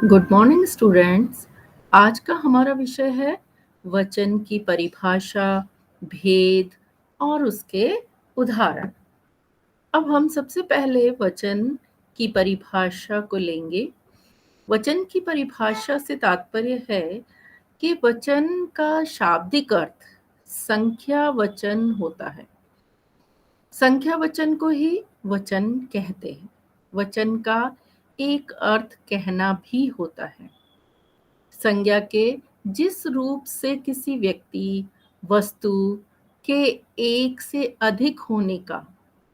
Good morning students. आज का हमारा विषय है वचन की परिभाषा, भेद और उसके उदाहरण। अब हम सबसे पहले वचन की परिभाषा को लेंगे। वचन की परिभाषा से तात्पर्य है कि वचन का शाब्दिक अर्थ संख्या वचन होता है। संख्या वचन को ही वचन कहते हैं। वचन का एक अर्थ कहना भी होता है। संज्ञा के जिस रूप से किसी व्यक्ति, वस्तु के एक से अधिक होने का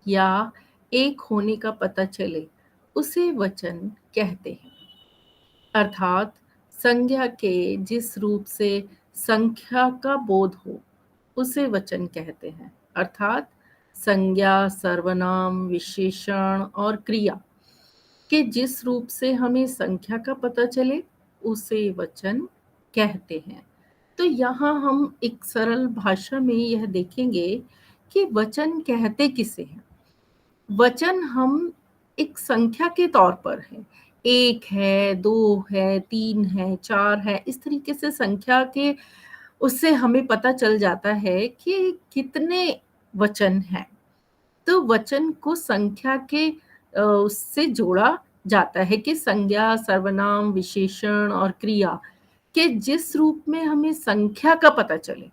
या एक होने का पता चले, उसे वचन कहते हैं। अर्थात संज्ञा के जिस रूप से संख्या का बोध हो, उसे वचन कहते हैं। अर्थात संज्ञा, सर्वनाम, विशेषण और क्रिया के जिस रूप से हमें संख्या का पता चले, उसे वचन कहते हैं। तो यहाँ हम एक सरल भाषा में यह देखेंगे कि वचन कहते किसे हैं। वचन हम एक संख्या के तौर पर है, 1 है, 2 है, 3 है, 4 है, इस तरीके से संख्या के उससे हमें पता चल जाता है कि कितने वचन हैं। तो वचन को संख्या के उससे जोड़ा जाता है कि संज्ञा, सर्वनाम, विशेषण और क्रिया के जिस रूप में हमें संख्या का पता चले,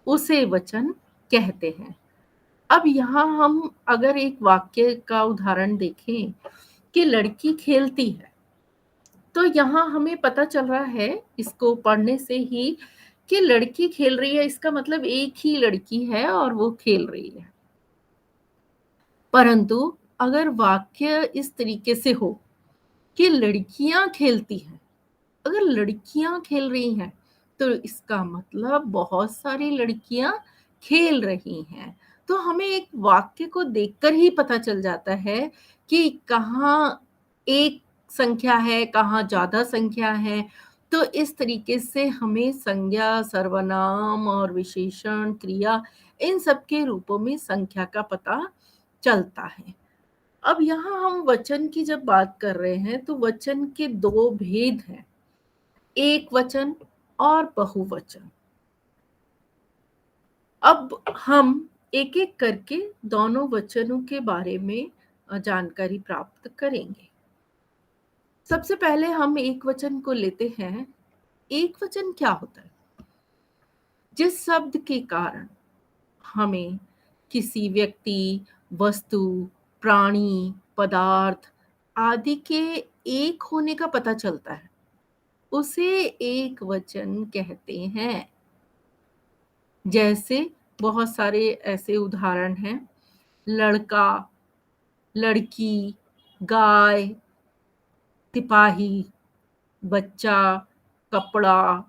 उसे वचन कहते हैं। अब यहाँ हम अगर एक वाक्य का उदाहरण देखें कि लड़की खेलती है, तो यहाँ हमें पता चल रहा है इसको पढ़ने से ही कि लड़की खेल रही है, इसका मतलब एक ही लड़की है और वो खेल रही है। परंतु अगर वाक्य इस तरीके से हो कि लड़कियां खेलती हैं, अगर लड़कियां खेल रही हैं, तो इसका मतलब बहुत सारी लड़कियां खेल रही हैं। तो हमें एक वाक्य को देखकर ही पता चल जाता है कि कहाँ एक संख्या है, कहाँ ज्यादा संख्या है। तो इस तरीके से हमें संज्ञा, सर्वनाम और विशेषण, क्रिया, इन सब के रूपों में संख्या का पता चलता है। अब यहाँ हम वचन की जब बात कर रहे हैं, तो वचन के दो भेद हैं, एक वचन और बहुवचन। अब हम एक एक करके दोनों वचनों के बारे में जानकारी प्राप्त करेंगे। सबसे पहले हम एक वचन को लेते हैं। एक वचन क्या होता है? जिस शब्द के कारण हमें किसी व्यक्ति, वस्तु, प्राणी, पदार्थ आदि के एक होने का पता चलता है, उसे एक वचन कहते हैं। जैसे बहुत सारे ऐसे उदाहरण हैं, लड़का, लड़की, गाय, सिपाही, बच्चा, कपड़ा,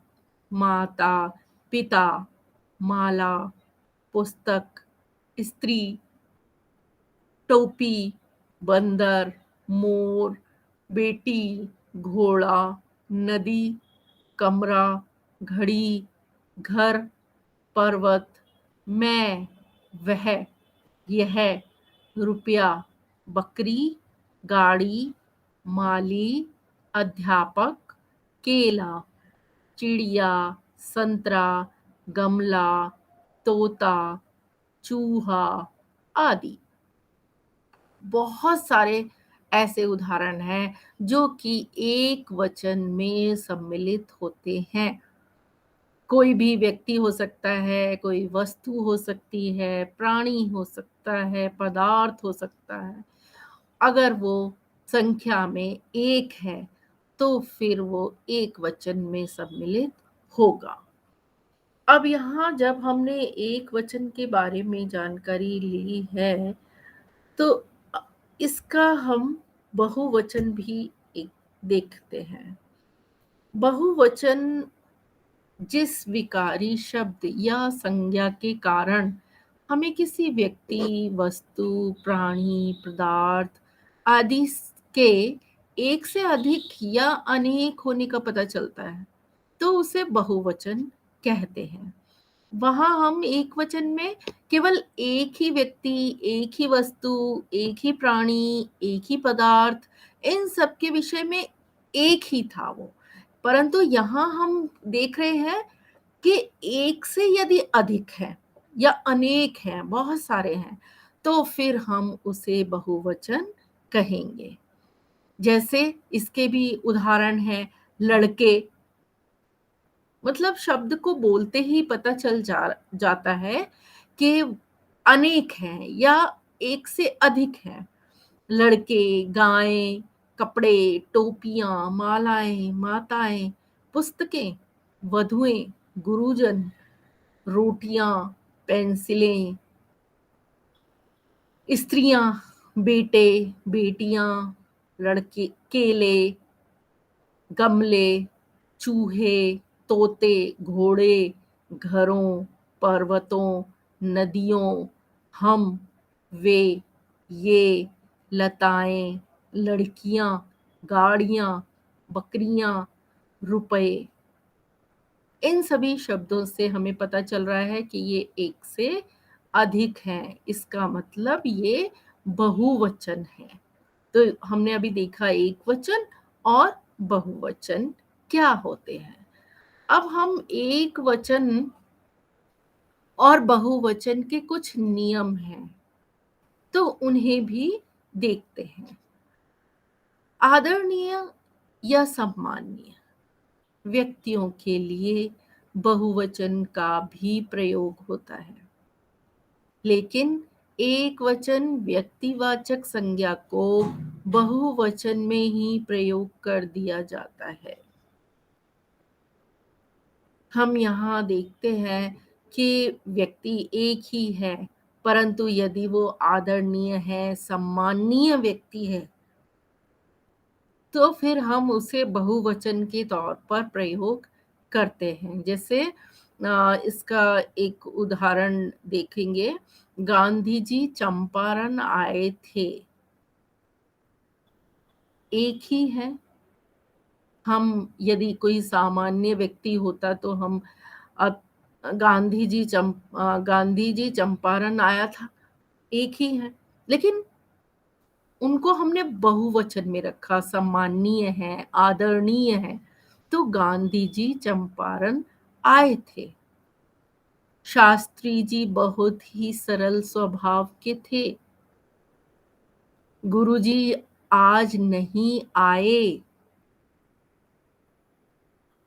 माता, पिता, माला, पुस्तक, स्त्री, टोपी, बंदर, मोर, बेटी, घोड़ा, नदी, कमरा, घड़ी, घर, पर्वत, मैं, वह, यह, रुपया, बकरी, गाड़ी, माली, अध्यापक, केला, चिड़िया, संतरा, गमला, तोता, चूहा आदि। बहुत सारे ऐसे उदाहरण हैं जो कि एक वचन में सम्मिलित होते हैं। कोई भी व्यक्ति हो सकता है, कोई वस्तु हो सकती है, प्राणी हो सकता है, पदार्थ हो सकता है। अगर वो संख्या में एक है, तो फिर वो एक वचन में सम्मिलित होगा। अब यहाँ जब हमने एक वचन के बारे में जानकारी ली है, तो इसका हम बहुवचन भी एक देखते हैं। बहुवचन जिस विकारी शब्द या संज्ञा के कारण हमें किसी व्यक्ति, वस्तु, प्राणी, पदार्थ आदि के एक से अधिक या अनेक होने का पता चलता है, तो उसे बहुवचन कहते हैं। वहां हम एक वचन में केवल एक ही व्यक्ति, एक ही वस्तु, एक ही प्राणी, एक ही पदार्थ, इन सब के विषय में एक ही था वो। परंतु यहाँ हम देख रहे हैं कि एक से यदि अधिक है या अनेक हैं, बहुत सारे हैं, तो फिर हम उसे बहुवचन कहेंगे। जैसे इसके भी उदाहरण हैं लड़के, मतलब शब्द को बोलते ही पता चल जाता है कि अनेक हैं या एक से अधिक हैं। लड़के, गायें, कपड़े, टोपियां, मालाएं, माताएं, पुस्तकें, वधुएं, गुरुजन, रोटियां, पेंसिलें, स्त्रियां, बेटे, बेटियां, लड़के, केले, गमले, चूहे, तोते, घोड़े, घरों, पर्वतों, नदियों, हम, वे, ये, लताएं, लड़कियां, गाड़ियां, बकरियां, रुपए। इन सभी शब्दों से हमें पता चल रहा है कि ये एक से अधिक हैं। इसका मतलब ये बहुवचन है। तो हमने अभी देखा एक वचन और बहुवचन क्या होते हैं। अब हम एक वचन और बहुवचन के कुछ नियम हैं, तो उन्हें भी देखते हैं। आदरणीय या सम्माननीय व्यक्तियों के लिए बहुवचन का भी प्रयोग होता है, लेकिन एक वचन व्यक्तिवाचक संज्ञा को बहुवचन में ही प्रयोग कर दिया जाता है। हम यहाँ देखते हैं कि व्यक्ति एक ही है, परंतु यदि वो आदरणीय है, सम्माननीय व्यक्ति है, तो फिर हम उसे बहुवचन के तौर पर प्रयोग करते हैं। जैसे इसका एक उदाहरण देखेंगे, गांधी जी चंपारण आए थे, एक ही है। हम यदि कोई सामान्य व्यक्ति होता तो हम अब गांधी जी चंपारण आया था, एक ही है। लेकिन उनको हमने बहुवचन में रखा, सम्माननीय है, आदरणीय है, तो गांधी जी चंपारण आए थे। शास्त्री जी बहुत ही सरल स्वभाव के थे। गुरुजी आज नहीं आए।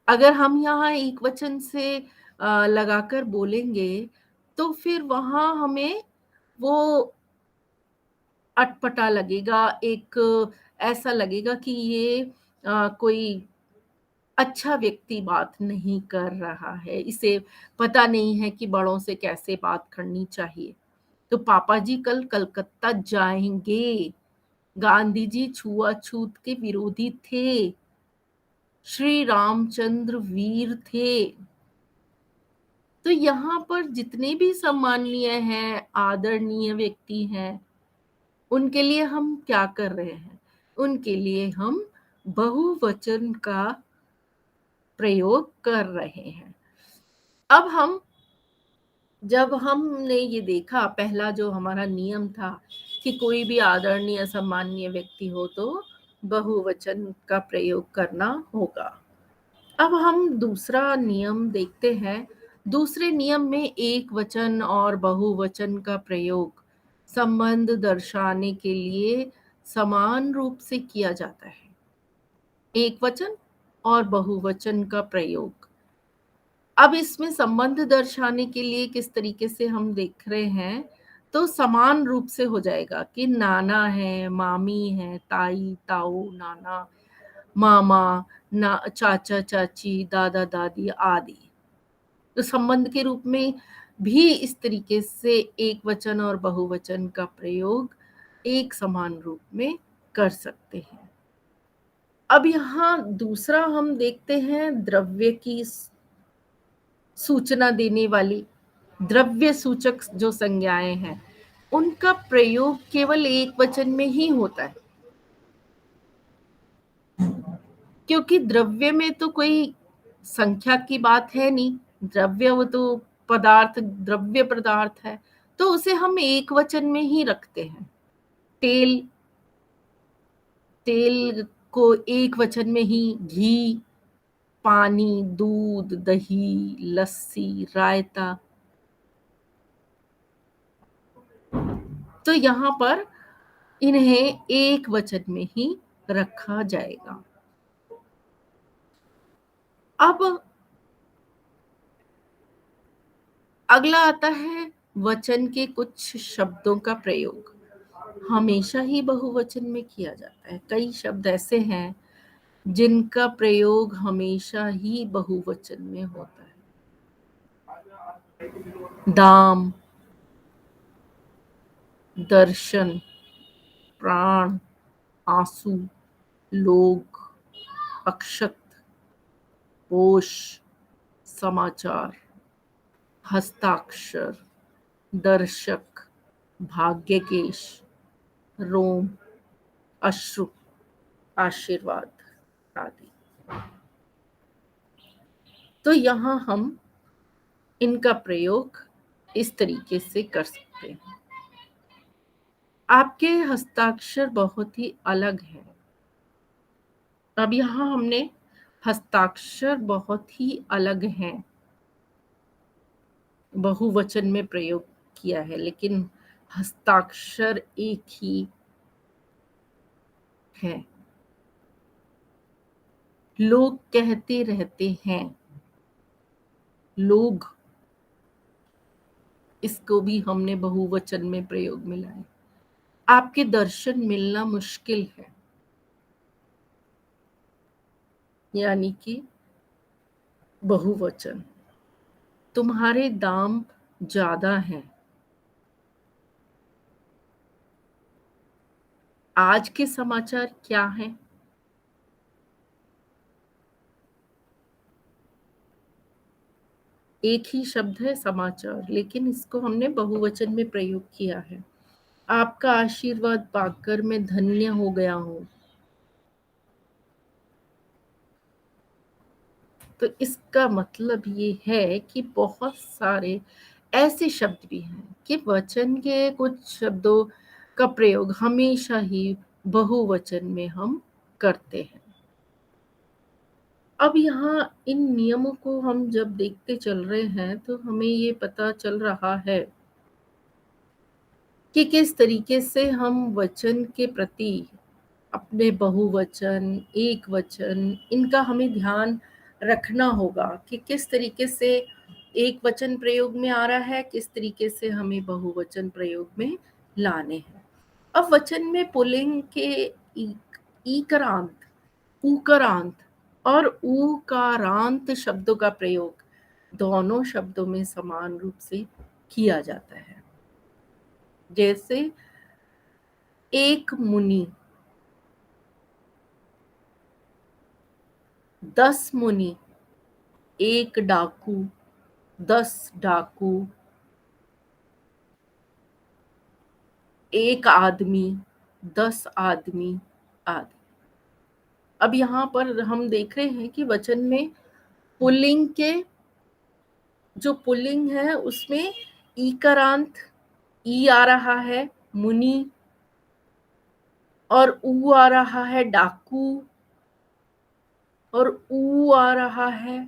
अगर हम यहाँ एक वचन से लगाकर बोलेंगे, तो फिर वहां हमें वो अटपटा लगेगा, एक ऐसा लगेगा कि ये कोई अच्छा व्यक्ति बात नहीं कर रहा है, इसे पता नहीं है कि बड़ों से कैसे बात करनी चाहिए। तो पापा जी कल कलकत्ता जाएंगे। गांधी जी छुआछूत के विरोधी थे। श्री रामचंद्र वीर थे। तो यहाँ पर जितने भी सम्माननीय हैं, आदरणीय व्यक्ति हैं, उनके लिए हम क्या कर रहे हैं? उनके लिए हम बहुवचन का प्रयोग कर रहे हैं। अब हम जब हमने ये देखा, पहला जो हमारा नियम था कि कोई भी आदरणीय सम्माननीय व्यक्ति हो तो बहुवचन का प्रयोग करना होगा। अब हम दूसरा नियम देखते हैं। दूसरे नियम में एक वचन और बहुवचन का प्रयोग संबंध दर्शाने के लिए समान रूप से किया जाता है। एक वचन और बहुवचन का प्रयोग। अब इसमें संबंध दर्शाने के लिए किस तरीके से हम देख रहे हैं, तो समान रूप से हो जाएगा कि नाना है, मामी है, ताई, ताऊ, नाना, मामा, ना चाचा, चाची, दादा, दादी आदि। तो संबंध के रूप में भी इस तरीके से एक वचन और बहुवचन का प्रयोग एक समान रूप में कर सकते हैं। अब यहाँ दूसरा हम देखते हैं द्रव्य की सूचना देने वाली द्रव्य सूचक जो संज्ञाएं हैं, उनका प्रयोग केवल एक वचन में ही होता है, क्योंकि द्रव्य में तो कोई संख्या की बात है नहीं। द्रव्य वो तो पदार्थ, द्रव्य पदार्थ है, तो उसे हम एक वचन में ही रखते हैं। तेल, तेल को एक वचन में ही घी, पानी, दूध, दही, लस्सी, रायता। तो यहाँ पर इन्हें एक वचन में ही रखा जाएगा। अब अगला आता है वचन के कुछ शब्दों का प्रयोग। हमेशा ही बहुवचन में किया जाता है। कई शब्द ऐसे हैं जिनका प्रयोग हमेशा ही बहुवचन में होता है। दाम, दर्शन, प्राण, आंसू, लोग, अक्षत, पोष, समाचार, हस्ताक्षर, दर्शक, भाग्यकेश, रोम, अश्रु, आशीर्वाद आदि। तो यहाँ हम इनका प्रयोग इस तरीके से कर सकते हैं। आपके हस्ताक्षर बहुत ही अलग है। अब यहाँ हमने हस्ताक्षर बहुत ही अलग हैं बहुवचन में प्रयोग किया है, लेकिन हस्ताक्षर एक ही है। लोग कहते रहते हैं, लोग, इसको भी हमने बहुवचन में प्रयोग में लाए। आपके दर्शन मिलना मुश्किल है, यानी कि बहुवचन। तुम्हारे दाम ज्यादा हैं। आज के समाचार क्या हैं? एक ही शब्द है समाचार, लेकिन इसको हमने बहुवचन में प्रयोग किया है। आपका आशीर्वाद पाकर मैं धन्य हो गया हूँ। तो इसका मतलब ये है कि बहुत सारे ऐसे शब्द भी हैं कि वचन के कुछ शब्दों का प्रयोग हमेशा ही बहुवचन में हम करते हैं। अब यहाँ इन नियमों को हम जब देखते चल रहे हैं तो हमें ये पता चल रहा है कि किस तरीके से हम वचन के प्रति अपने बहुवचन, एक वचन, इनका हमें ध्यान रखना होगा कि किस तरीके से एक वचन प्रयोग में आ रहा है, किस तरीके से हमें बहुवचन प्रयोग में लाने हैं। अब वचन में पुल्लिंग के ईकरांत, ऊकरांत और ऊकारांत शब्दों का प्रयोग दोनों शब्दों में समान रूप से किया जाता है। जैसे एक मुनि, 10 मुनि, एक डाकू, 10 डाकू, एक आदमी, 10 आदमी आदि। अब यहाँ पर हम देख रहे हैं कि वचन में पुल्लिंग के जो पुल्लिंग है उसमें ईकारांत ई आ रहा है मुनि, और ऊ आ रहा है डाकू, और ऊ आ रहा है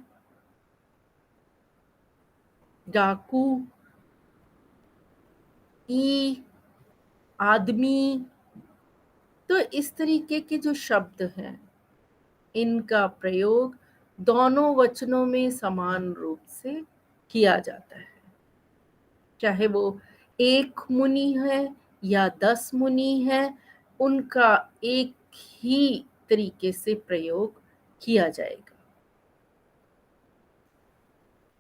डाकू, ई आदमी। तो इस तरीके के जो शब्द हैं इनका प्रयोग दोनों वचनों में समान रूप से किया जाता है, चाहे वो एक मुनि है या 10 मुनि है, उनका एक ही तरीके से प्रयोग किया जाएगा।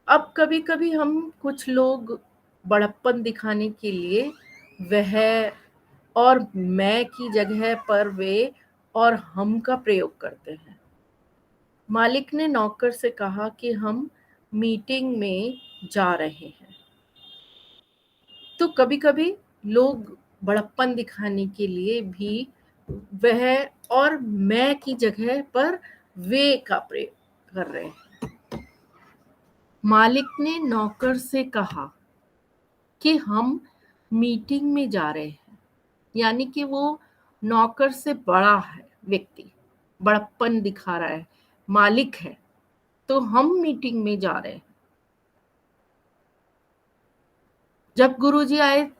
अब कभी कभी हम कुछ लोग बड़प्पन दिखाने के लिए वह और मैं की जगह पर वे और हम का प्रयोग करते हैं। मालिक ने नौकर से कहा कि हम मीटिंग में जा रहे हैं। तो कभी कभी लोग बड़प्पन दिखाने के लिए भी वह और मैं की जगह पर वे का प्रयोग कर रहे हैं। मालिक ने नौकर से कहा कि हम मीटिंग में जा रहे हैं, यानी कि वो नौकर से बड़ा है व्यक्ति। बड़प्पन दिखा रहा है, मालिक है। तो हम मीटिंग में जा रहे हैं। जब गुरुजी आए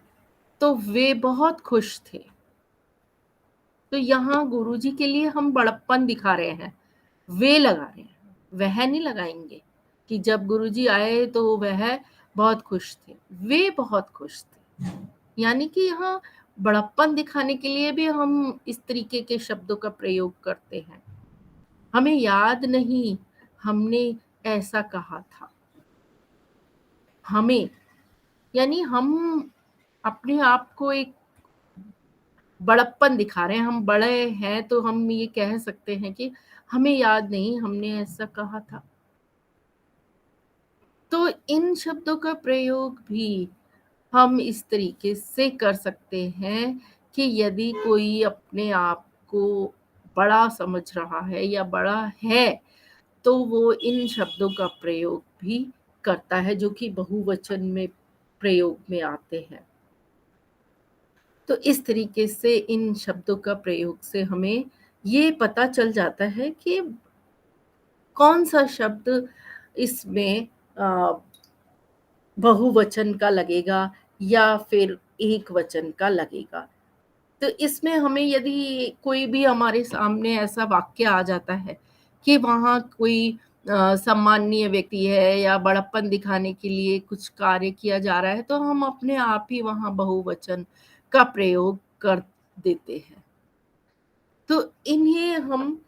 तो वे बहुत खुश थे। तो यहाँ गुरुजी के लिए हम बड़प्पन दिखा रहे हैं, वे लगा रहे हैं, वह नहीं लगाएंगे कि जब गुरुजी आए तो वह बहुत खुश थे, वे बहुत खुश थे। यानी कि यहाँ बड़प्पन दिखाने के लिए भी हम इस तरीके के शब्दों का प्रयोग करते हैं। हमें याद नहीं हमने ऐसा कहा था। हमें यानी हम अपने आप को एक बड़प्पन दिखा रहे हैं, हम बड़े हैं तो हम ये कह सकते हैं कि हमें याद नहीं हमने ऐसा कहा था। तो इन शब्दों का प्रयोग भी हम इस तरीके से कर सकते हैं कि यदि कोई अपने आप को बड़ा समझ रहा है या बड़ा है तो वो इन शब्दों का प्रयोग भी करता है जो कि बहुवचन में प्रयोग में आते हैं। तो इस तरीके से इन शब्दों का प्रयोग से हमें ये पता चल जाता है कि कौन सा शब्द इसमें बहुवचन का लगेगा या फिर एक वचन का लगेगा। तो इसमें हमें यदि कोई भी हमारे सामने ऐसा वाक्य आ जाता है कि वहाँ कोई सम्माननीय व्यक्ति है या बड़प्पन दिखाने के लिए कुछ कार्य किया जा रहा है तो हम अपने आप ही वहाँ बहुवचन का प्रयोग कर देते हैं। तो इन्हें हम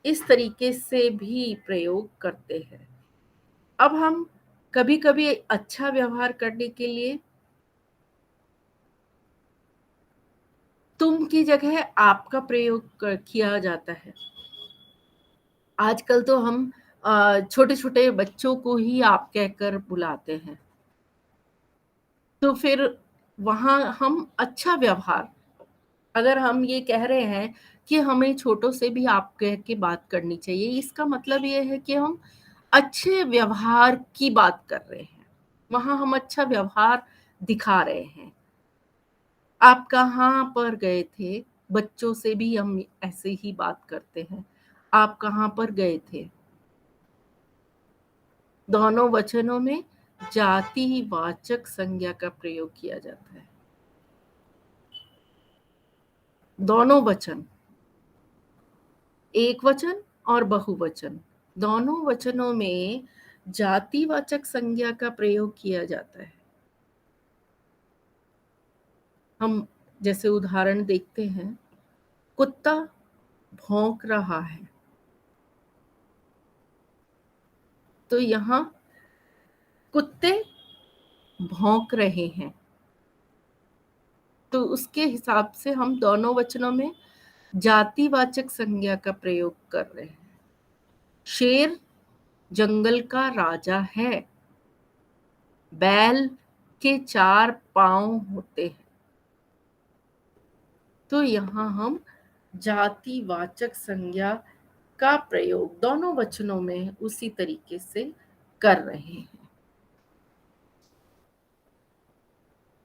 इस तरीके से भी प्रयोग करते हैं। अब हम कभी-कभी अच्छा व्यवहार करने के लिए तुम की जगह आपका प्रयोग किया जाता है। आजकल तो हम छोटे-छोटे बच्चों को ही आप कहकर बुलाते हैं। तो फिर वहाँ हम अच्छा व्यवहार अगर हम ये कह रहे हैं कि हमें छोटों से भी आप कह के बात करनी चाहिए, इसका मतलब ये है कि हम अच्छे व्यवहार की बात कर रहे हैं। वहाँ हम अच्छा व्यवहार दिखा रहे हैं। आप कहाँ पर गए थे? बच्चों से भी हम ऐसे ही बात करते हैं। आप कहाँ पर गए थे? दोनों वचनों में जातिवाचक संज्ञा का प्रयोग किया जाता है। दोनों वचन, एक वचन और बहुवचन, दोनों वचनों में जातिवाचक संज्ञा का प्रयोग किया जाता है। हम जैसे उदाहरण देखते हैं, कुत्ता भौंक रहा है। तो यहाँ कुत्ते भौंक रहे हैं। तो उसके हिसाब से हम दोनों वचनों में जातिवाचक संज्ञा का प्रयोग कर रहे हैं। शेर जंगल का राजा है। बैल के 4 पाँव होते हैं। तो यहाँ हम जातिवाचक संज्ञा का प्रयोग दोनों वचनों में उसी तरीके से कर रहे हैं।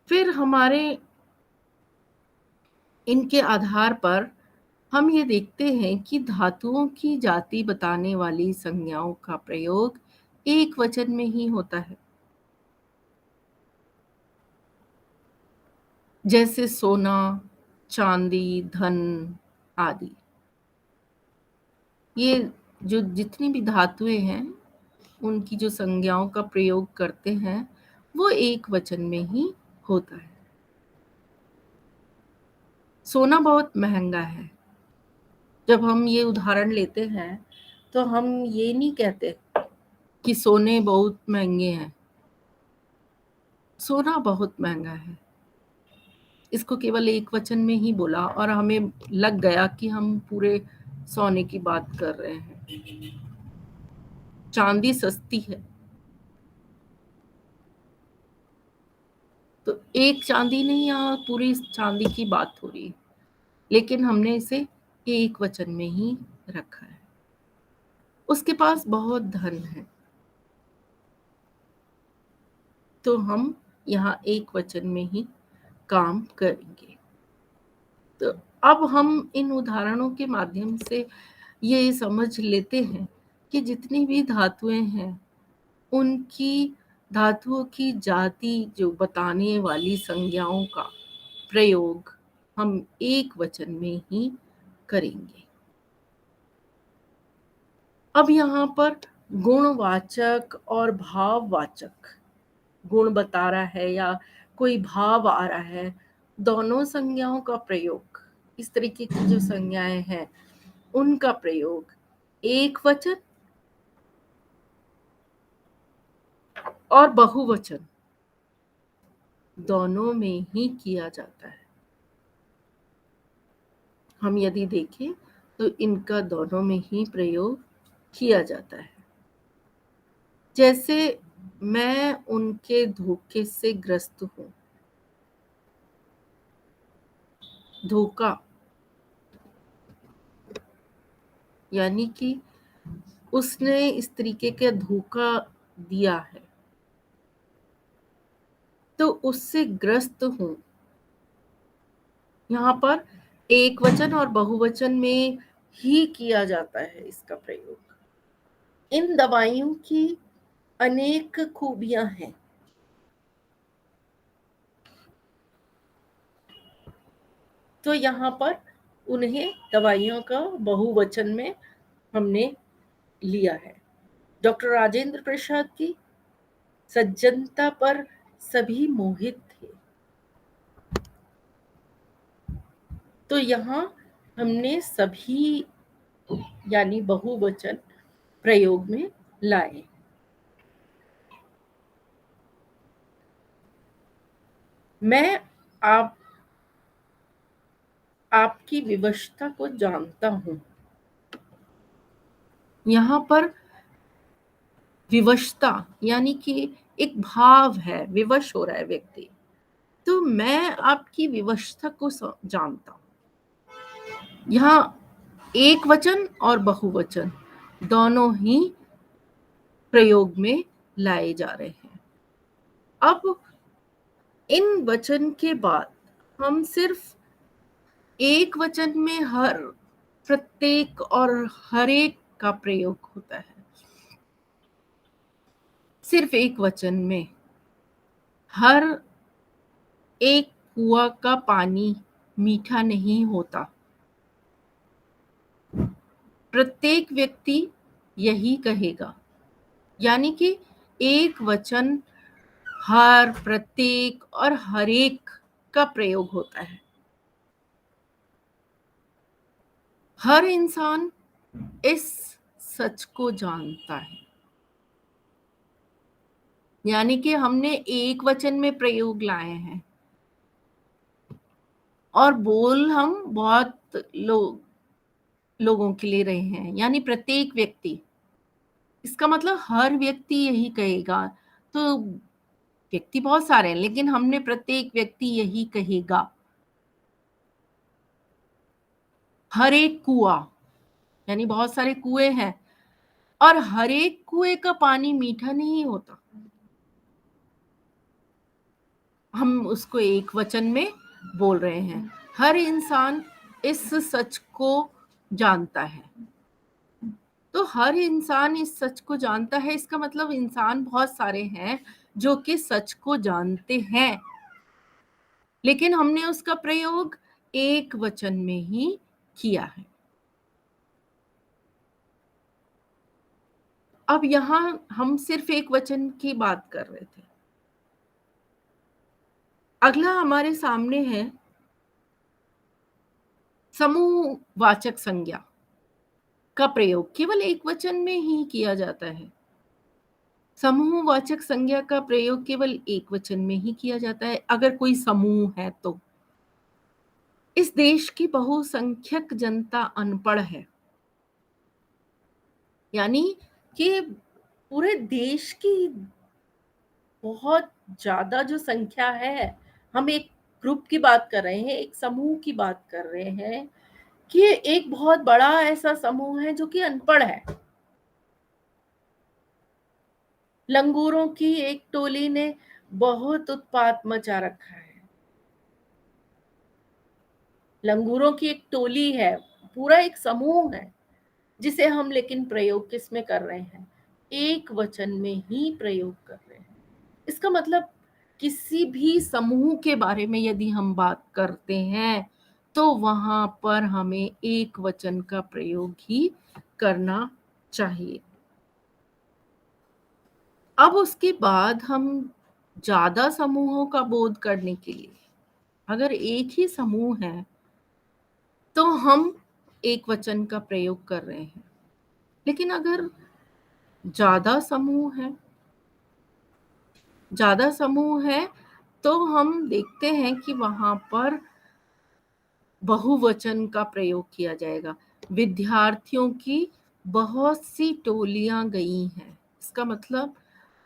फिर हमारे इनके आधार पर हम ये देखते हैं कि धातुओं की जाति बताने वाली संज्ञाओं का प्रयोग एक वचन में ही होता है। जैसे सोना, चांदी, धन आदि। ये जो जितनी भी धातुएं हैं उनकी जो संज्ञाओं का प्रयोग करते हैं वो एक वचन में ही होता है। सोना बहुत महंगा है। जब हम ये उदाहरण लेते हैं तो हम ये नहीं कहते कि सोने बहुत महंगे हैं। सोना बहुत महंगा है, इसको केवल एक वचन में ही बोला और हमें लग गया कि हम पूरे सोने की बात कर रहे हैं। चांदी सस्ती है तो एक चांदी नहीं, यहाँ पूरी चांदी की बात हो रही है, लेकिन हमने इसे एक वचन में ही रखा है। उसके पास बहुत धन है तो हम यहाँ एक वचन में ही काम करेंगे। तो अब हम इन उदाहरणों के माध्यम से ये समझ लेते हैं कि जितनी भी धातुएं हैं उनकी धातुओं की जाति जो बताने वाली संज्ञाओं का प्रयोग हम एक वचन में ही करेंगे। अब यहाँ पर गुणवाचक और भाववाचक, गुण बता रहा है या कोई भाव आ रहा है, दोनों संज्ञाओं का प्रयोग, इस तरीके की जो संज्ञाएं हैं उनका प्रयोग एक वचन और बहुवचन दोनों में ही किया जाता है। हम यदि देखें तो इनका दोनों में ही प्रयोग किया जाता है। जैसे मैं उनके धोखे से ग्रस्त हूं। धोखा यानी कि उसने इस तरीके का धोखा दिया है, तो उससे ग्रस्त हूं। यहाँ पर एक वचन और बहुवचन में ही किया जाता है इसका प्रयोग। इन दवाइयों की अनेक खूबियां हैं। तो यहाँ पर उन्हें दवाइयों का बहुवचन में हमने लिया है। डॉक्टर राजेंद्र प्रसाद की सज्जनता पर सभी मोहित थे। तो यहाँ हमने सभी यानी बहुवचन प्रयोग में लाए। मैं आप आपकी विवशता को जानता हूं। यहाँ पर विवशता यानी कि एक भाव है, विवश हो रहा है व्यक्ति, तो मैं आपकी विवशता को जानता हूं। यहाँ एक वचन और बहुवचन दोनों ही प्रयोग में लाए जा रहे हैं। अब इन वचन के बाद हम सिर्फ एक वचन में हर, प्रत्येक और हर एक का प्रयोग होता है। सिर्फ एक वचन में हर एक कुआं का पानी मीठा नहीं होता। प्रत्येक व्यक्ति यही कहेगा, यानी कि एक वचन हर, प्रत्येक और हर एक का प्रयोग होता है। हर इंसान इस सच को जानता है, यानी कि हमने एक वचन में प्रयोग लाए हैं और बोल हम बहुत लोगों के लिए रहे हैं, यानी प्रत्येक व्यक्ति। इसका मतलब हर व्यक्ति यही कहेगा। तो व्यक्ति बहुत सारे हैं लेकिन हमने प्रत्येक व्यक्ति यही कहेगा। हर एक कुआं यानी बहुत सारे कुएं हैं और हर एक कुएं का पानी मीठा नहीं होता। हम उसको एक वचन में बोल रहे हैं। हर इंसान इस सच को जानता है। तो हर इंसान इस सच को जानता है, इसका मतलब इंसान बहुत सारे हैं जो कि सच को जानते हैं, लेकिन हमने उसका प्रयोग एक वचन में ही किया है। अब यहां हम सिर्फ एक वचन की बात कर रहे थे। अगला हमारे सामने है समूहवाचक संज्ञा का प्रयोग केवल एक वचन में ही किया जाता है। समूहवाचक संज्ञा का प्रयोग केवल एक वचन में ही किया जाता है अगर कोई समूह है तो। इस देश की बहुसंख्यक जनता अनपढ़ है, यानी कि पूरे देश की बहुत ज्यादा जो संख्या है, हम एक ग्रुप की बात कर रहे हैं, एक समूह की बात कर रहे हैं कि एक बहुत बड़ा ऐसा समूह है जो कि अनपढ़ है। लंगूरों की एक टोली ने बहुत उत्पात मचा रखा है। लंगूरों की एक टोली है, पूरा एक समूह है जिसे हम लेकिन प्रयोग किसमें कर रहे हैं? एक वचन में ही प्रयोग कर रहे हैं। इसका मतलब किसी भी समूह के बारे में यदि हम बात करते हैं, तो वहाँ पर हमें एक वचन का प्रयोग ही करना चाहिए। अब उसके बाद हम ज़्यादा समूहों का बोध करने के लिए, अगर एक ही समूह है, तो हम एक वचन का प्रयोग कर रहे हैं। लेकिन अगर ज़्यादा समूह है ज़्यादा समूह है, तो हम देखते हैं कि वहाँ पर बहुवचन का प्रयोग किया जाएगा। विद्यार्थियों की बहुत सी टोलियाँ गई हैं। इसका मतलब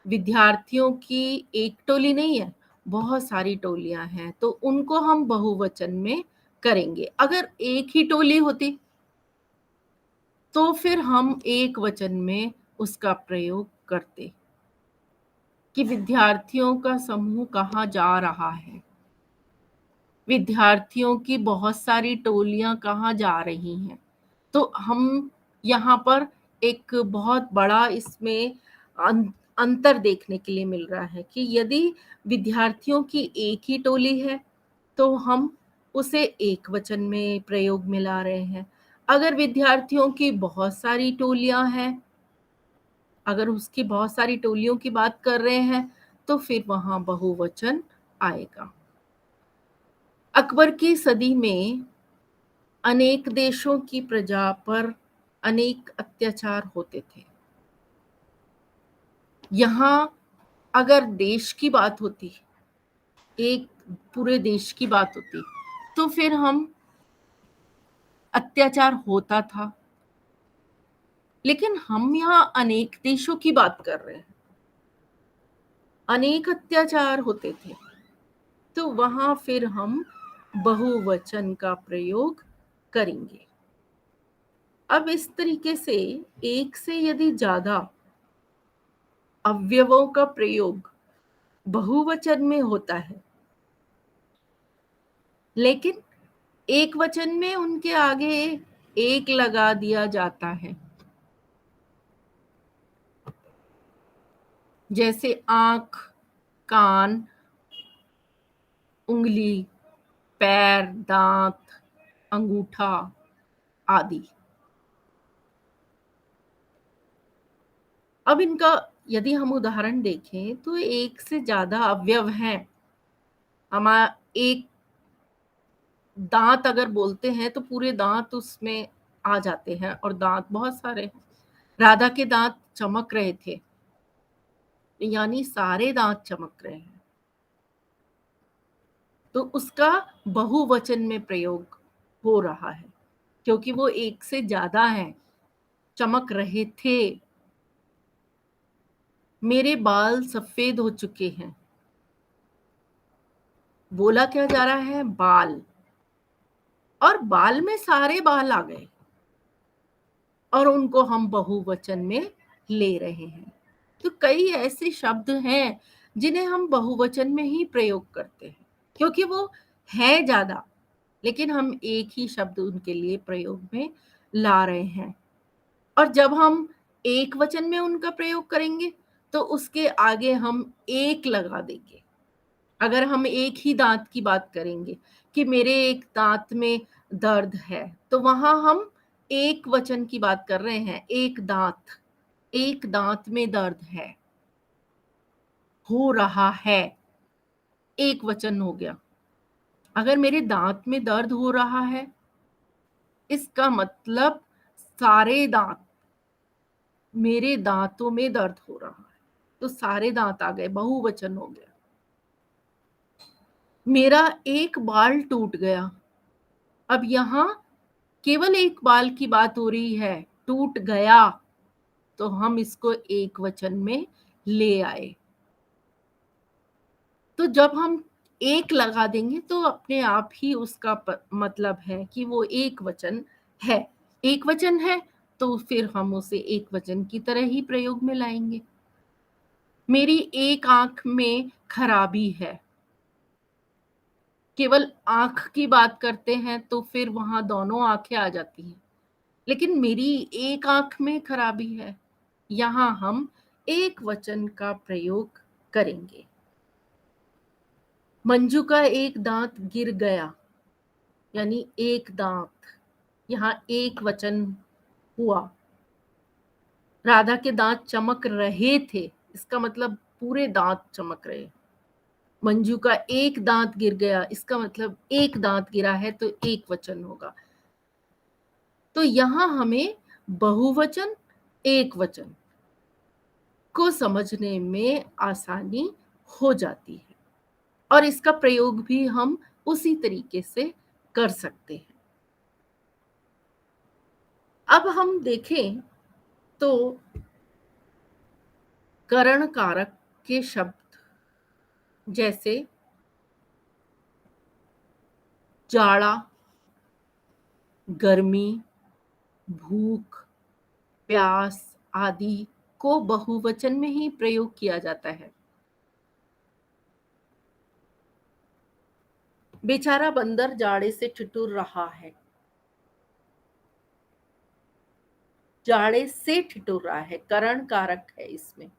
विद्यार्थियों की एक टोली नहीं है, बहुत सारी टोलियाँ हैं, तो उनको हम बहुवचन में करेंगे। अगर एक ही टोली होती, तो फिर हम एक वचन में उसका प्रयोग करते कि विद्यार्थियों का समूह कहाँ जा रहा है। विद्यार्थियों की बहुत सारी टोलियाँ कहाँ जा रही हैं। तो हम यहाँ पर एक बहुत बड़ा इसमें अंतर देखने के लिए मिल रहा है कि यदि विद्यार्थियों की एक ही टोली है, तो हम उसे एक वचन में प्रयोग में ला रहे हैं। अगर विद्यार्थियों की बहुत सारी टोलियाँ हैं, अगर उसकी बहुत सारी टोलियों की बात कर रहे हैं, तो फिर वहाँ बहुवचन आएगा। अकबर की सदी में अनेक देशों की प्रजा पर अनेक अत्याचार होते थे। यहाँ अगर देश की बात होती, एक पूरे देश की बात होती, तो फिर हम अत्याचार होता था। लेकिन हम यहाँ अनेक देशों की बात कर रहे हैं, अनेक अत्याचार होते थे, तो वहां फिर हम बहुवचन का प्रयोग करेंगे। अब इस तरीके से एक से यदि ज्यादा अवयवों का प्रयोग बहुवचन में होता है, लेकिन एक वचन में उनके आगे एक लगा दिया जाता है, जैसे आंख, कान, उंगली, पैर, दांत, अंगूठा आदि। अब इनका यदि हम उदाहरण देखें, तो एक से ज्यादा अवयव हैं। हमारा एक दांत अगर बोलते हैं, तो पूरे दांत उसमें आ जाते हैं, और दांत बहुत सारे हैं। राधा के दांत चमक रहे थे, यानी सारे दांत चमक रहे हैं, तो उसका बहुवचन में प्रयोग हो रहा है, क्योंकि वो एक से ज्यादा है, चमक रहे थे। मेरे बाल सफेद हो चुके हैं, बोला क्या जा रहा है? बाल। और बाल में सारे बाल आ गए, और उनको हम बहुवचन में ले रहे हैं। तो कई ऐसे शब्द हैं जिन्हें हम बहुवचन में ही प्रयोग करते हैं, क्योंकि वो है ज्यादा, लेकिन हम एक ही शब्द उनके लिए प्रयोग में ला रहे हैं। और जब हम एक वचन में उनका प्रयोग करेंगे, तो उसके आगे हम एक लगा देंगे। अगर हम एक ही दांत की बात करेंगे कि मेरे एक दांत में दर्द है, तो वहां हम एक वचन की बात कर रहे हैं, एक दांत में दर्द है, हो रहा है, एक वचन हो गया। अगर मेरे दांत में दर्द हो रहा है, इसका मतलब सारे दांत, मेरे दांतों में दर्द हो रहा है, तो सारे दांत आ गए, बहुवचन हो गया। मेरा एक बाल टूट गया, अब यहाँ केवल एक बाल की बात हो रही है, टूट गया, तो हम इसको एक वचन में ले आए। तो जब हम एक लगा देंगे, तो अपने आप ही उसका मतलब है कि वो एक वचन है। एक वचन है, तो फिर हम उसे एक वचन की तरह ही प्रयोग में लाएंगे। मेरी एक आंख में खराबी है, केवल आंख की बात करते हैं, तो फिर वहां दोनों आंखें आ जाती हैं। लेकिन मेरी एक आंख में खराबी है, यहाँ हम एक वचन का प्रयोग करेंगे। मंजू का एक दांत गिर गया, यानी एक दांत, यहाँ एक वचन हुआ। राधा के दांत चमक रहे थे, इसका मतलब पूरे दांत चमक रहे। मंजू का एक दांत गिर गया, इसका मतलब एक दांत गिरा है, तो एक वचन होगा। तो यहां हमें बहुवचन एक वचन को समझने में आसानी हो जाती है, और इसका प्रयोग भी हम उसी तरीके से कर सकते हैं। अब हम देखें तो करण कारक के शब्द जैसे जाड़ा, गर्मी, भूख, प्यास आदि को बहुवचन में ही प्रयोग किया जाता है। बेचारा बंदर जाड़े से ठिठुर रहा है, जाड़े से ठिठुर रहा है, करण कारक है इसमें।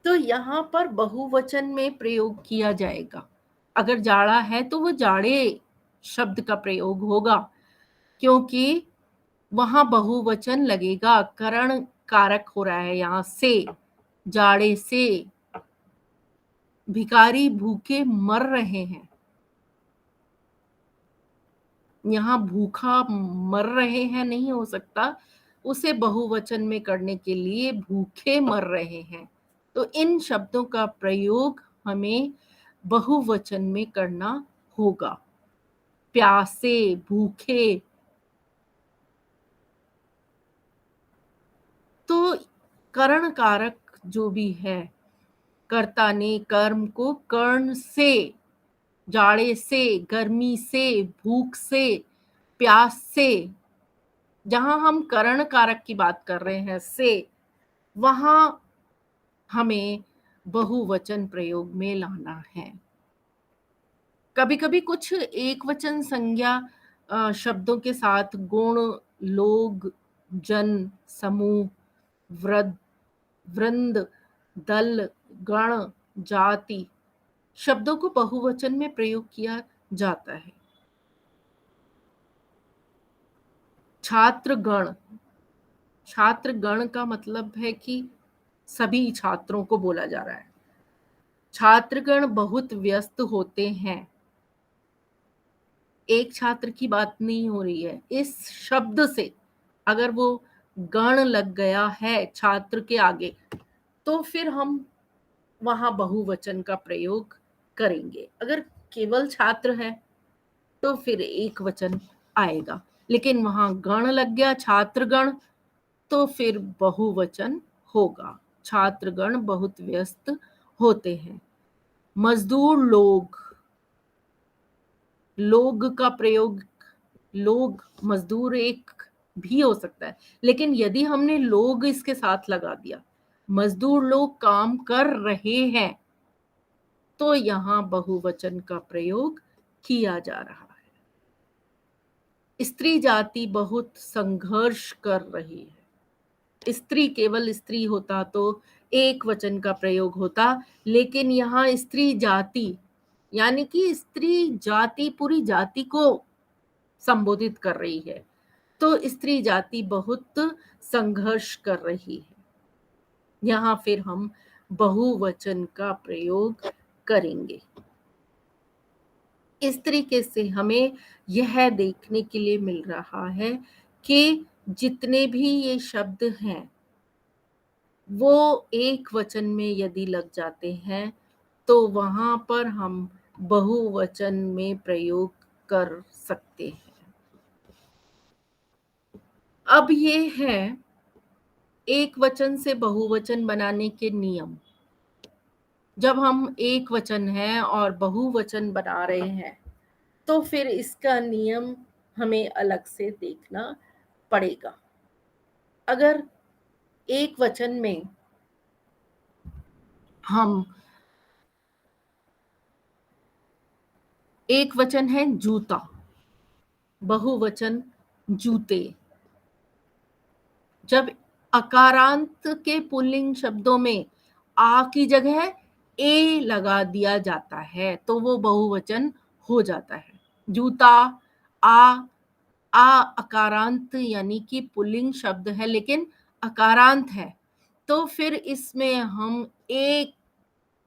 तो यहाँ पर बहुवचन में प्रयोग किया जाएगा। अगर जाड़ा है तो वो जाड़े शब्द का प्रयोग होगा, क्योंकि वहां बहुवचन लगेगा, करण कारक हो रहा है यहाँ से, जाड़े से। भिखारी भूखे मर रहे हैं, यहाँ भूखा मर रहे हैं नहीं हो सकता, उसे बहुवचन में करने के लिए भूखे मर रहे हैं। तो इन शब्दों का प्रयोग हमें बहुवचन में करना होगा। प्यासे, भूखे। तो करण कारक जो भी है, कर्ता ने कर्म को कर्ण से, जाड़े से, गर्मी से, भूख से, प्यास से, जहां हम करण कारक की बात कर रहे हैं से, वहां हमें बहुवचन प्रयोग में लाना है। कभी कभी कुछ एक वचन संज्ञा शब्दों के साथ गुण, लोग, जन, समूह, वृद्ध, वृंद, दल, गण, जाति शब्दों को बहुवचन में प्रयोग किया जाता है। छात्रगण, छात्रगण का मतलब है कि सभी छात्रों को बोला जा रहा है। छात्रगण बहुत व्यस्त होते हैं, एक छात्र की बात नहीं हो रही है। इस शब्द से अगर वो गण लग गया है छात्र के आगे, तो फिर हम वहां बहुवचन का प्रयोग करेंगे। अगर केवल छात्र है तो फिर एक वचन आएगा, लेकिन वहां गण लग गया, छात्रगण, तो फिर बहुवचन होगा। छात्रगण बहुत व्यस्त होते हैं। मजदूर लोग, लोग का प्रयोग, लोग मजदूर एक भी हो सकता है, लेकिन यदि हमने लोग इसके साथ लगा दिया, मजदूर लोग काम कर रहे हैं, तो यहां बहुवचन का प्रयोग किया जा रहा है। स्त्री जाति बहुत संघर्ष कर रही है। स्त्री केवल स्त्री होता तो एक वचन का प्रयोग होता, लेकिन यहाँ स्त्री जाति यानी कि स्त्री जाति पूरी जाति को संबोधित कर रही है, तो स्त्री जाति बहुत संघर्ष कर रही है। यहाँ फिर हम बहुवचन का प्रयोग करेंगे। इस तरीके से हमें यह देखने के लिए मिल रहा है कि जितने भी ये शब्द हैं वो एक वचन में यदि लग जाते हैं तो वहां पर हम बहुवचन में प्रयोग कर सकते हैं। अब ये है एक वचन से बहुवचन बनाने के नियम। जब हम एक वचन है और बहुवचन बना रहे हैं तो फिर इसका नियम हमें अलग से देखना पड़ेगा। अगर एक वचन में हम, एक वचन है जूता, बहुवचन जूते। जब अकारांत के पुल्लिंग शब्दों में आ की जगह ए लगा दिया जाता है तो वो बहुवचन हो जाता है। जूता, आ, आ अकारांत यानी कि पुल्लिंग शब्द है लेकिन अकारांत है, तो फिर इसमें हम ए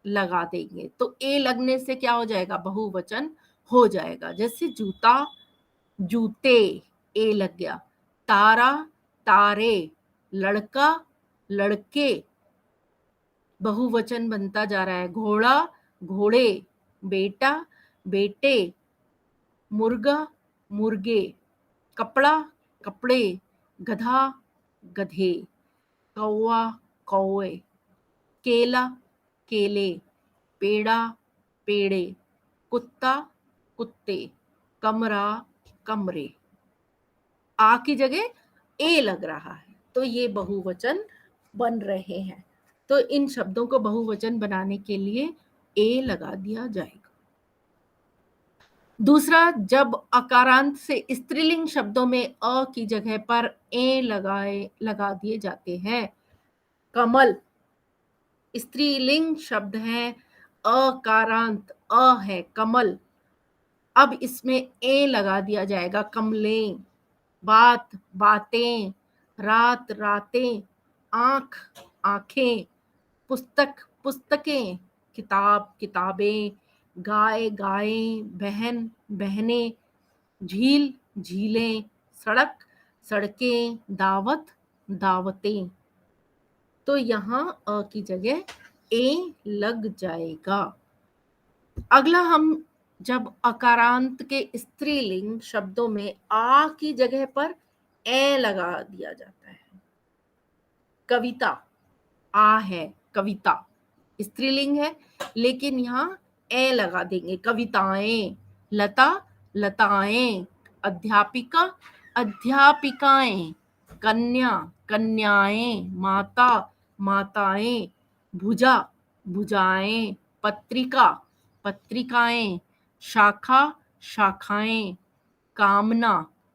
लगा देंगे तो ए लगने से क्या हो जाएगा, बहुवचन हो जाएगा। जैसे जूता, जूते, ए लग गया। तारा, तारे, लड़का, लड़के, बहुवचन बनता जा रहा है। घोड़ा, घोड़े, बेटा, बेटे, मुर्गा, मुर्गे, कपड़ा, कपड़े, गधा, गधे, कौवा, कौवे, केला, केले, पेड़ा, पेड़े, कुत्ता, कुत्ते, कमरा, कमरे। आ की जगह ए लग रहा है तो ये बहुवचन बन रहे हैं। तो इन शब्दों को बहुवचन बनाने के लिए ए लगा दिया जाएगा। दूसरा, जब अकारांत से स्त्रीलिंग शब्दों में अ की जगह पर ए लगा दिए जाते हैं। कमल स्त्रीलिंग शब्द है, अकारांत अ है कमल, अब इसमें ए लगा दिया जाएगा। कमलें, बात, बातें, रात, रातें, आंख, आंखें, पुस्तक, पुस्तकें, किताब, किताबें, गाय, गायें, बहन, बहनें, झील, झीलें, सड़क, सड़कें, दावत, दावतें। तो यहाँ अ की जगह ए लग जाएगा। अगला, हम जब अकारांत के स्त्रीलिंग शब्दों में आ की जगह पर ए लगा दिया जाता है। कविता, आ है कविता, स्त्रीलिंग है लेकिन यहाँ ए लगा देंगे। कविताएं, लता, लताएं, अध्यापिका, अध्यापिकाएं, कन्या, कन्याएं, माता, माताएं, भुजा, भुजाएं, पत्रिका, पत्रिकाएं, शाखा, शाखाएं, कामना,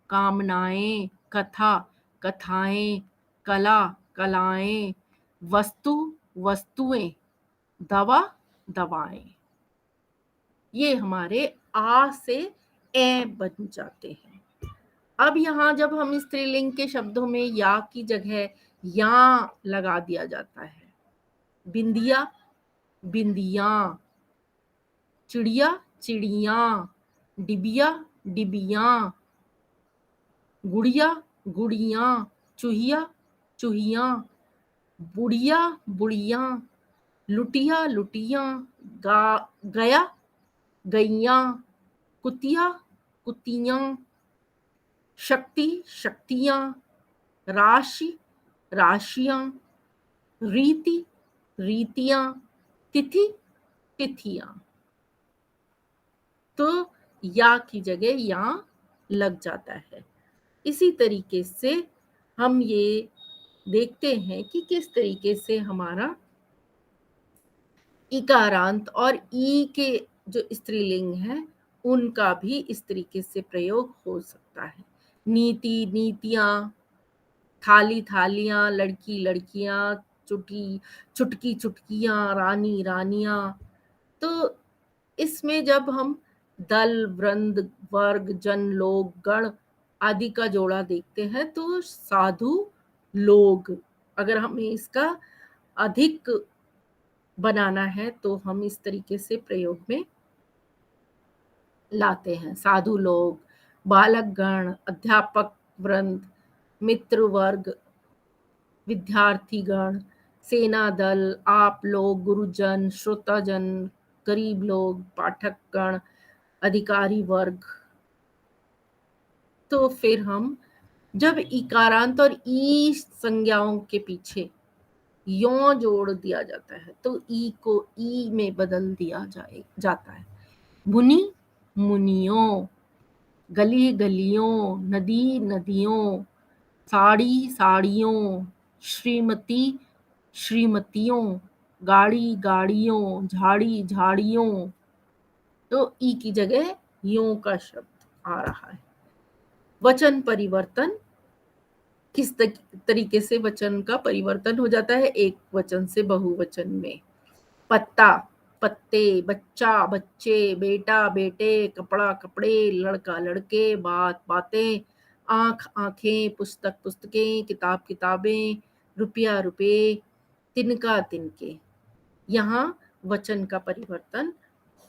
कामनाएं, कथा, कथाएं, कला, कलाएं, वस्तु, वस्तुएं, दवा, दवाएं। ये हमारे आ से ए बन जाते हैं। अब यहाँ जब हम स्त्रीलिंग के शब्दों में या की जगह या लगा दिया जाता है। बिंदिया, बिंदिया, चिड़िया, चिड़िया, डिबिया, डिबिया, गुड़िया, गुड़िया, चूहिया, चूहिया, बुढ़िया, बुढ़िया, लुटिया, लुटिया, गया, गैया, कुतिया, कुतियां, शक्ति, शक्तियां, राशि, राशियां, रीति, रीतियां, तिथि, तिथियां। तो या की जगह या लग जाता है। इसी तरीके से हम ये देखते हैं कि किस तरीके से हमारा इकारांत और ई के जो स्त्रीलिंग है उनका भी इस तरीके से प्रयोग हो सकता है। नीति, नीतियां, थाली, थालियां, लड़की, लड़कियां, चुटकी, चुटकी, चुटकियां, रानी, रानियां। तो इसमें जब हम दल, वृंद, वर्ग, जन, लोग, गण आदि का जोड़ा देखते हैं तो साधु, लोग, अगर हमें इसका अधिक बनाना है तो हम इस तरीके से प्रयोग में लाते हैं। साधु लोग, बालक गण, अध्यापक वृंद, मित्र वर्ग, विद्यार्थी गण, सेना दल, आप लोग, गुरुजन, श्रोताजन, गरीब लोग, पाठक गण, अधिकारी वर्ग। तो फिर हम जब इकारांत और ई संज्ञाओं के पीछे यों जोड़ दिया जाता है तो ई को ई में बदल दिया जाता है। मुनि, मुनियों, गली, गलियों, नदी, नदियों, साड़ी, साड़ियों, श्रीमती, श्रीमतियों, गाड़ी, गाड़ियों, झाड़ी, झाड़ियों। तो ई की जगह यों का शब्द आ रहा है। वचन परिवर्तन, किस तरीके से वचन का परिवर्तन हो जाता है एक वचन से बहुवचन में। पत्ता, पत्ते, बच्चा, बच्चे, बेटा, बेटे, कपड़ा, कपड़े, लड़का, लड़के, बात, बातें, आँख, आँखें, पुस्तक, पुस्तकें, किताब, किताबें, रुपया, रुपए, तिनका, तिनके। यहाँ वचन का परिवर्तन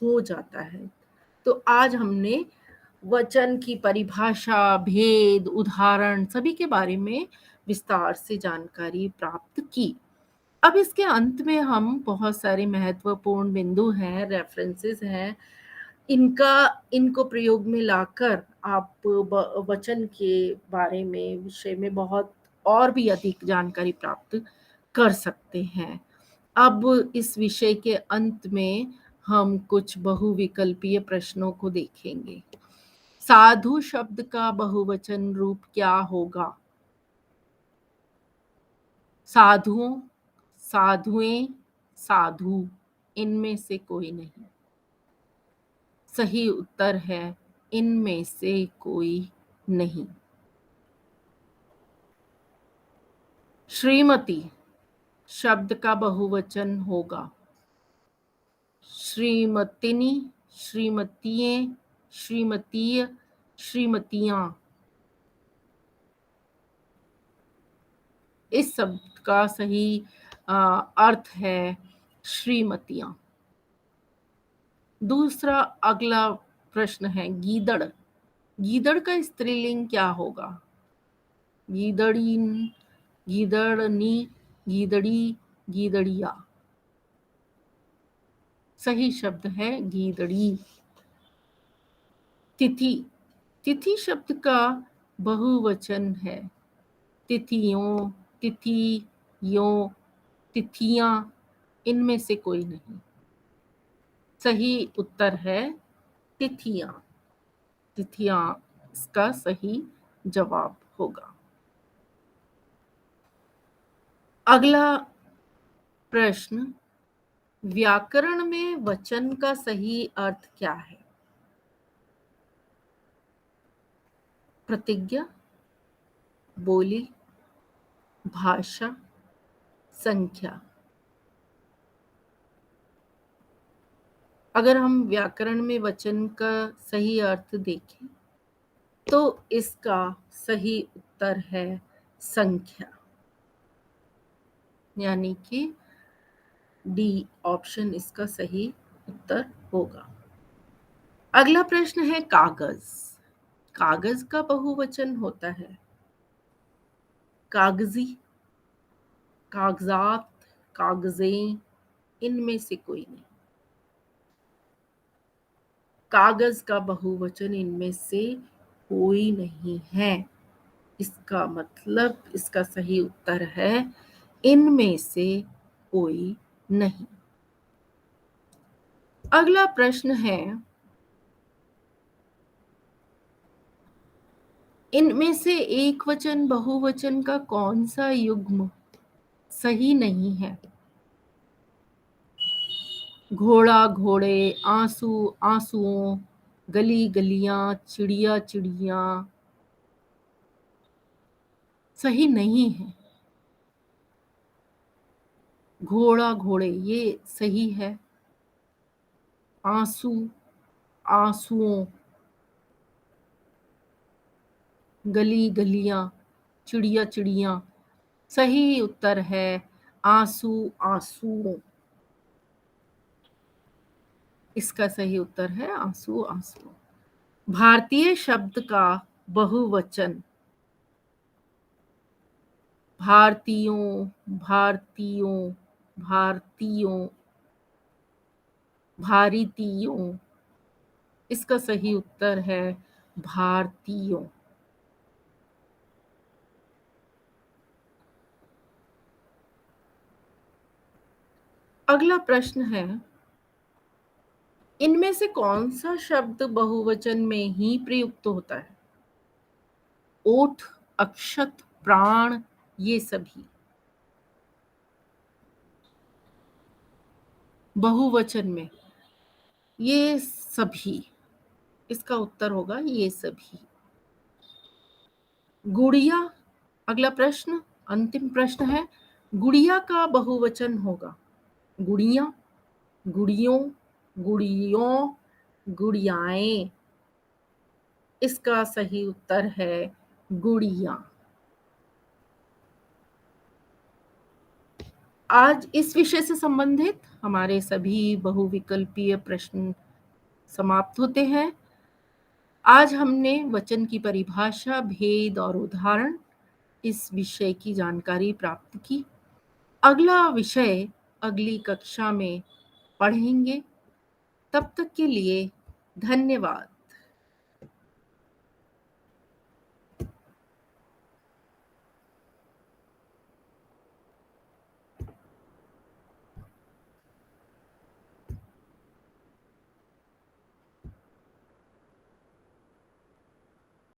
हो जाता है। तो आज हमने वचन की परिभाषा, भेद, उदाहरण सभी के बारे में विस्तार से जानकारी प्राप्त की। अब इसके अंत में हम बहुत सारे महत्वपूर्ण बिंदु हैं, रेफरेंसेस हैं, इनको प्रयोग में लाकर आप वचन के बारे में, विषय में बहुत और भी अधिक जानकारी प्राप्त कर सकते हैं। अब इस विषय के अंत में हम कुछ बहुविकल्पीय प्रश्नों को देखेंगे। साधु शब्द का बहुवचन रूप क्या होगा? साधुओं, साधुएं, साधु, इनमें से कोई नहीं। सही उत्तर है इनमें से कोई नहीं। श्रीमती शब्द का बहुवचन होगा श्रीमतिनी, श्रीमतिये, श्रीमतीय, श्रीमतियां। इस शब्द का सही अर्थ है श्रीमतियां। दूसरा अगला प्रश्न है गीदड़। गीदड़ का स्त्रीलिंग क्या होगा? गीदड़ीन, गीदड़नी, गीदड़ी, गीदड़िया। सही शब्द है गीदड़ी। तिथि, तिथि शब्द का बहुवचन है तिथियों, तिथियों, तिथियां, इनमें से कोई नहीं। सही उत्तर है तिथियां। तिथियां इसका सही जवाब होगा। अगला प्रश्न, व्याकरण में वचन का सही अर्थ क्या है? प्रतिज्ञा, बोली, भाषा, संख्या। अगर हम व्याकरण में वचन का सही अर्थ देखें तो इसका सही उत्तर है संख्या, यानी कि डी ऑप्शन इसका सही उत्तर होगा। अगला प्रश्न है कागज। कागज का बहुवचन होता है कागजी, कागजात, कागजें, इनमें से कोई नहीं। कागज का बहुवचन इनमें से कोई नहीं है। इसका मतलब इसका सही उत्तर है इनमें से कोई नहीं। अगला प्रश्न है, इनमें से एक वचन बहुवचन का कौन सा युग्म सही नहीं है? घोड़ा, घोड़े, आंसू, आंसुओं, गली, गलियां, चिड़िया, चिड़िया। सही नहीं है। घोड़ा, घोड़े ये सही है। आंसू, आंसुओं, गली, गलियां, चिड़िया, चिड़िया। सही उत्तर है आंसू, आंसुओं। इसका सही उत्तर है आंसू, आंसू। भारतीय शब्द का बहुवचन भारतीयों, भारतीयों, भारतीयों, भारतीयों। इसका सही उत्तर है भारतीयों। अगला प्रश्न है, इनमें से कौन सा शब्द बहुवचन में ही प्रयुक्त होता है? ओठ, अक्षत, प्राण, ये सभी बहुवचन में। ये सभी, इसका उत्तर होगा ये सभी। गुड़िया, अगला प्रश्न, अंतिम प्रश्न है, गुड़िया का बहुवचन होगा गुड़िया, गुड़ियों, गुड़ियों, गुड़ियाएं। इसका सही उत्तर है गुड़िया। आज इस विषय से संबंधित हमारे सभी बहुविकल्पीय प्रश्न समाप्त होते हैं। आज हमने वचन की परिभाषा, भेद और उदाहरण, इस विषय की जानकारी प्राप्त की। अगला विषय अगली कक्षा में पढ़ेंगे। तब तक के लिए धन्यवाद।